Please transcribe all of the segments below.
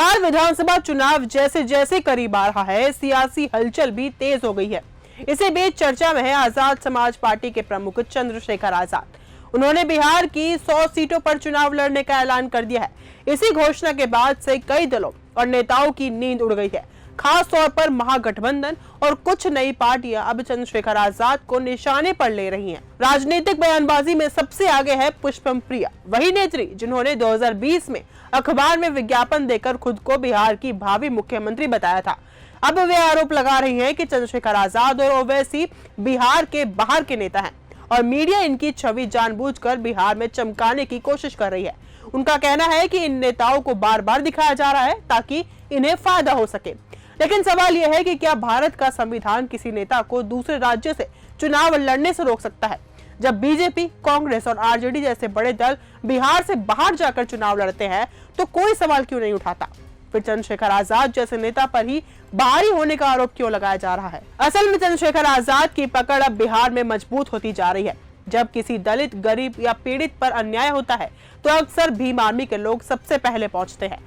बिहार विधानसभा चुनाव जैसे जैसे करीब आ रहा है, सियासी हलचल भी तेज हो गई है। इसी बीच चर्चा में है आजाद समाज पार्टी के प्रमुख चंद्रशेखर आजाद। उन्होंने बिहार की 100 सीटों पर चुनाव लड़ने का ऐलान कर दिया है। इसी घोषणा के बाद से कई दलों और नेताओं की नींद उड़ गई है। खास तौर पर महागठबंधन और कुछ नई पार्टियां अब चंद्रशेखर आजाद को निशाने पर ले रही हैं। राजनीतिक बयानबाजी में सबसे आगे है पुष्पम प्रिया, वही नेत्री जिन्होंने 2020 में अखबार में विज्ञापन देकर खुद को बिहार की भावी मुख्यमंत्री बताया था। अब वे आरोप लगा रही हैं कि चंद्रशेखर आजाद और ओवैसी बिहार के बाहर के नेता हैं और मीडिया इनकी छवि जानबूझकर बिहार में चमकाने की कोशिश कर रही है। उनका कहना है कि इन नेताओं को बार बार दिखाया जा रहा है ताकि इन्हें फायदा हो सके। लेकिन सवाल यह है कि क्या भारत का संविधान किसी नेता को दूसरे राज्य से चुनाव लड़ने से रोक सकता है? जब बीजेपी, कांग्रेस और आरजेडी जैसे बड़े दल बिहार से बाहर जाकर चुनाव लड़ते हैं तो कोई सवाल क्यों नहीं उठाता? फिर चंद्रशेखर आजाद जैसे नेता पर ही बाहरी होने का आरोप क्यों लगाया जा रहा है? असल में चंद्रशेखर आजाद की पकड़ अब बिहार में मजबूत होती जा रही है। जब किसी दलित, गरीब या पीड़ित पर अन्याय होता है तो अक्सर भीम आर्मी के लोग सबसे पहले पहुंचते हैं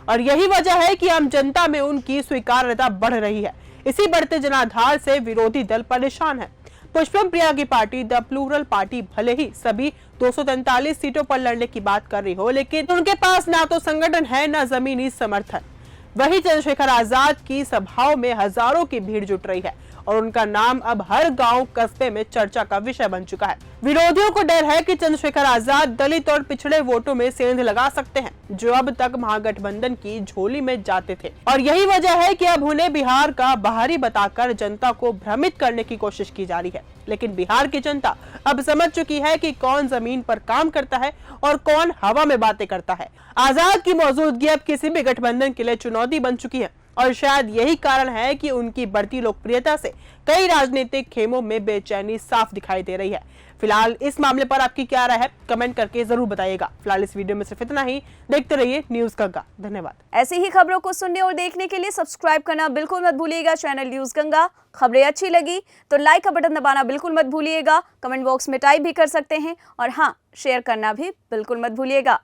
और यही वजह है कि आम जनता में उनकी स्वीकार्यता बढ़ रही है। इसी बढ़ते जनाधार से विरोधी दल परेशान है। पुष्पम प्रिया की पार्टी द प्लूरल पार्टी भले ही सभी 243 सीटों पर लड़ने की बात कर रही हो, लेकिन उनके पास ना तो संगठन है ना जमीनी समर्थन। वही चंद्रशेखर आजाद की सभाओं में हजारों की भीड़ जुट रही है और उनका नाम अब हर गांव कस्बे में चर्चा का विषय बन चुका है। विरोधियों को डर है कि चंद्रशेखर आजाद दलित और पिछड़े वोटों में सेंध लगा सकते हैं, जो अब तक महागठबंधन की झोली में जाते थे। और यही वजह है कि अब उन्हें बिहार का बाहरी बताकर जनता को भ्रमित करने की कोशिश की जा रही है। लेकिन बिहार की जनता अब समझ चुकी है कि कौन जमीन पर काम करता है और कौन हवा में बातें करता है। आजाद की मौजूदगी अब किसी भी गठबंधन के लिए चुनौती बन चुकी है और शायद यही कारण है कि उनकी बढ़ती लोकप्रियता से कई राजनीतिक खेमों में बेचैनी साफ दिखाई दे रही है। फिलहाल इस मामले पर आपकी क्या राय है, कमेंट करके जरूर बताइएगा। फिलहाल इस वीडियो में सिर्फ इतना ही। देखते रहिए न्यूज गंगा। धन्यवाद। ऐसी ही खबरों को सुनने और देखने के लिए सब्सक्राइब करना बिल्कुल मत भूलिएगा चैनल न्यूज गंगा। खबरें अच्छी लगी तो लाइक का बटन दबाना बिल्कुल मत भूलिएगा। कमेंट बॉक्स में टाइप भी कर सकते हैं और हाँ, शेयर करना भी बिल्कुल मत भूलिएगा।